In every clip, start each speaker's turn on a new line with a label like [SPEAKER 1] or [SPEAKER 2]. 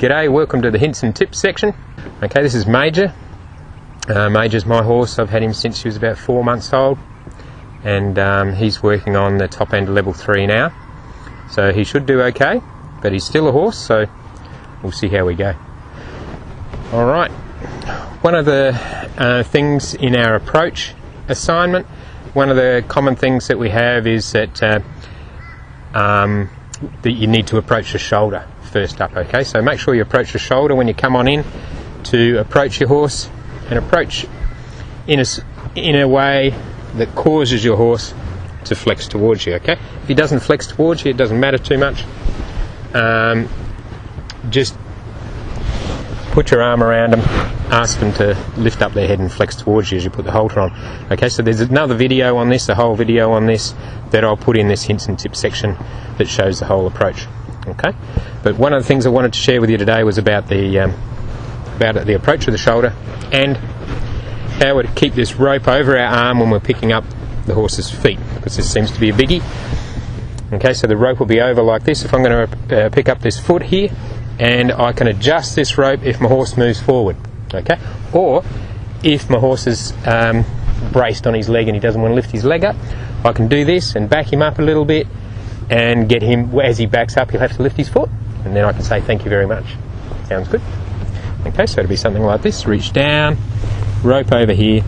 [SPEAKER 1] G'day, welcome to the hints and tips section. Okay, this is Major. Major's my horse. I've had him since he was about 4 months old, and he's working on the top end of level 3 now. So he should do okay, but he's still a horse, so we'll see how we go. Alright, one of the things in our approach assignment, one of the common things that we have is that that you need to approach the shoulder first up. Okay, so make sure you approach the shoulder when you come on in to approach your horse, and approach in a way that causes your horse to flex towards you. Okay, if he doesn't flex towards you, it doesn't matter too much. Just put your arm around him, ask them to lift up their head and flex towards you as you put the halter on. Okay, so there's another video on this, a whole video on this, that I'll put in this hints and tips section that shows the whole approach. Okay, but one of the things I wanted to share with you today was about the approach of the shoulder, and how to keep this rope over our arm when we're picking up the horse's feet, because this seems to be a biggie. Okay, so the rope will be over like this if I'm going to pick up this foot here, and I can adjust this rope if my horse moves forward. Okay, or if my horse is braced on his leg and he doesn't want to lift his leg up, I can do this and back him up a little bit and get him, as he backs up, he'll have to lift his foot, and then I can say thank you very much. Sounds good? Okay, so it'll be something like this. Reach down, rope over here,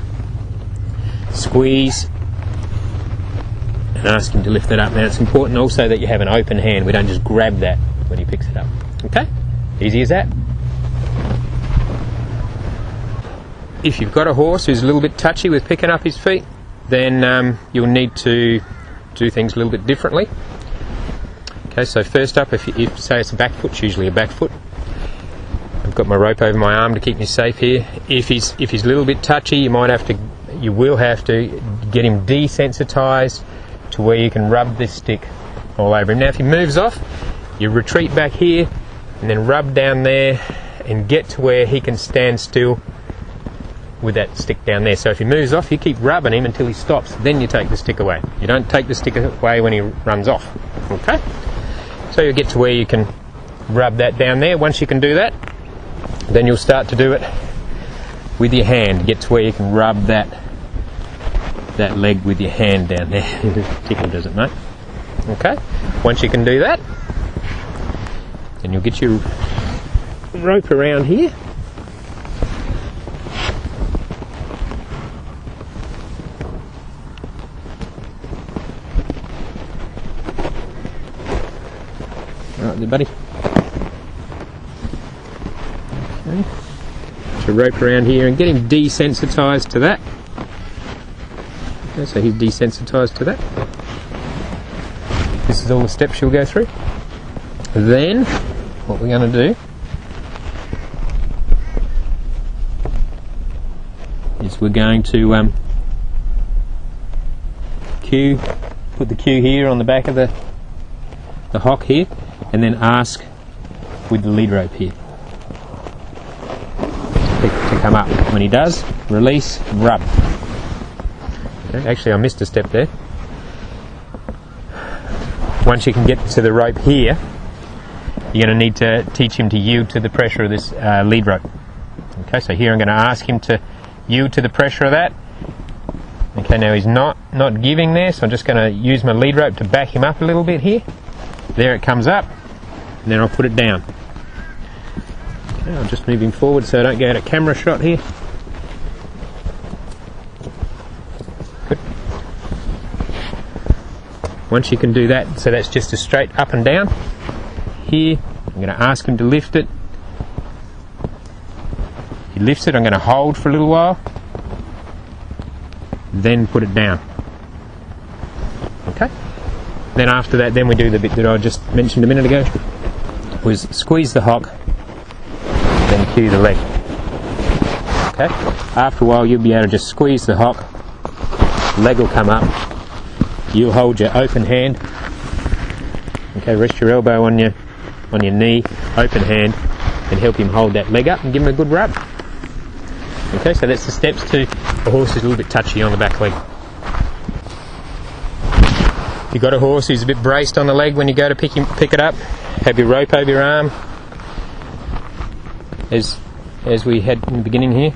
[SPEAKER 1] squeeze, and ask him to lift it up. Now it's important also that you have an open hand. We don't just grab that when he picks it up. Okay, easy as that. If you've got a horse who's a little bit touchy with picking up his feet, then you'll need to do things a little bit differently. Okay, so first up, if say it's a back foot, it's usually a back foot. I've got my rope over my arm to keep me safe here. If he's a little bit touchy, you will have to get him desensitized to where you can rub this stick all over him. Now if he moves off, you retreat back here and then rub down there and get to where he can stand still with that stick down there. So if he moves off, you keep rubbing him until he stops, then you take the stick away. You don't take the stick away when he runs off. Okay, so you get to where you can rub that down there. Once you can do that, then you'll start to do it with your hand. Get to where you can rub that leg with your hand down there. Tickle, does it, mate? Okay, once you can do that, then you'll get your rope around here. Right there, buddy. Okay. Put your rope around here and get him desensitized to that. Okay, so he's desensitized to that. This is all the steps you'll go through. Then, what we're going to do is we're going to put the cue here on the back of the hock here, and then ask with the lead rope here to come up. When he does, release, rub. Okay, actually I missed a step there. Once you can get to the rope here, you're going to need to teach him to yield to the pressure of this lead rope. Okay, so here I'm going to ask him to yield to the pressure of that. Okay, now he's not giving there, so I'm just going to use my lead rope to back him up a little bit here. There it comes up, and then I'll put it down. Okay, I'll just move him forward so I don't go out of camera shot here. Good. Once you can do that, so that's just a straight up and down. Here, I'm going to ask him to lift it. He lifts it, I'm going to hold for a little while, then put it down. Okay? Then after that, then we do the bit that I just mentioned a minute ago, was squeeze the hock, then cue the leg. Okay? After a while, you'll be able to just squeeze the hock, leg will come up, you'll hold your open hand. Okay, rest your elbow on your knee, open hand, and help him hold that leg up and give him a good rub. Okay, so that's the steps to a horse who's a little bit touchy on the back leg. If you've got a horse who's a bit braced on the leg when you go to pick it up, have your rope over your arm, as we had in the beginning here.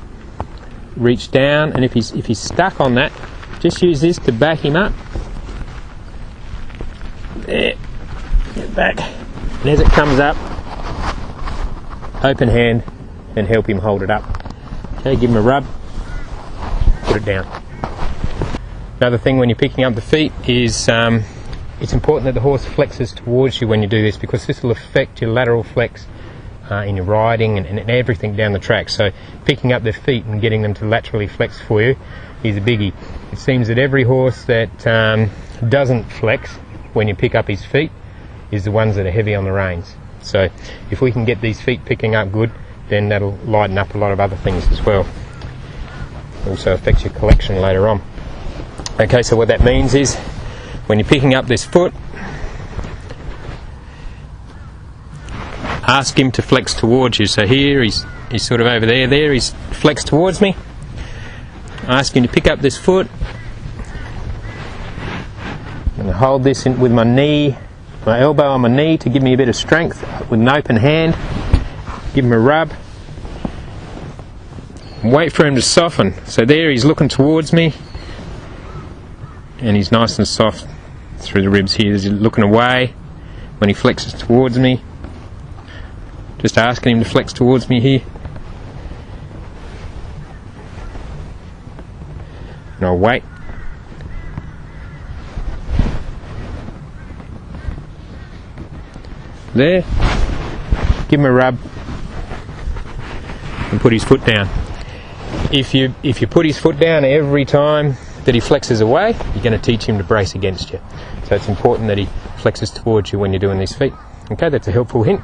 [SPEAKER 1] Reach down, and if he's stuck on that, just use this to back him up. There, get back, and as it comes up, open hand and help him hold it up. Okay, give him a rub, put it down. Another thing when you're picking up the feet is it's important that the horse flexes towards you when you do this, because this will affect your lateral flex in your riding and everything down the track. So picking up their feet and getting them to laterally flex for you is a biggie. It seems that every horse that doesn't flex when you pick up his feet is the ones that are heavy on the reins. So if we can get these feet picking up good, then that'll lighten up a lot of other things as well. Also affects your collection later on. Okay, so what that means is when you're picking up this foot, ask him to flex towards you. So here he's sort of over there, he's flexed towards me. Ask him to pick up this foot. I'm going to hold this in with my knee, my elbow on my knee to give me a bit of strength with an open hand. Give him a rub. Wait for him to soften. So there he's looking towards me, and he's nice and soft through the ribs here. He's looking away when he flexes towards me. Just asking him to flex towards me here. And I'll wait. There. Give him a rub and put his foot down. If you put his foot down every time that he flexes away, you're going to teach him to brace against you. So it's important that he flexes towards you when you're doing these feet. Okay, that's a helpful hint.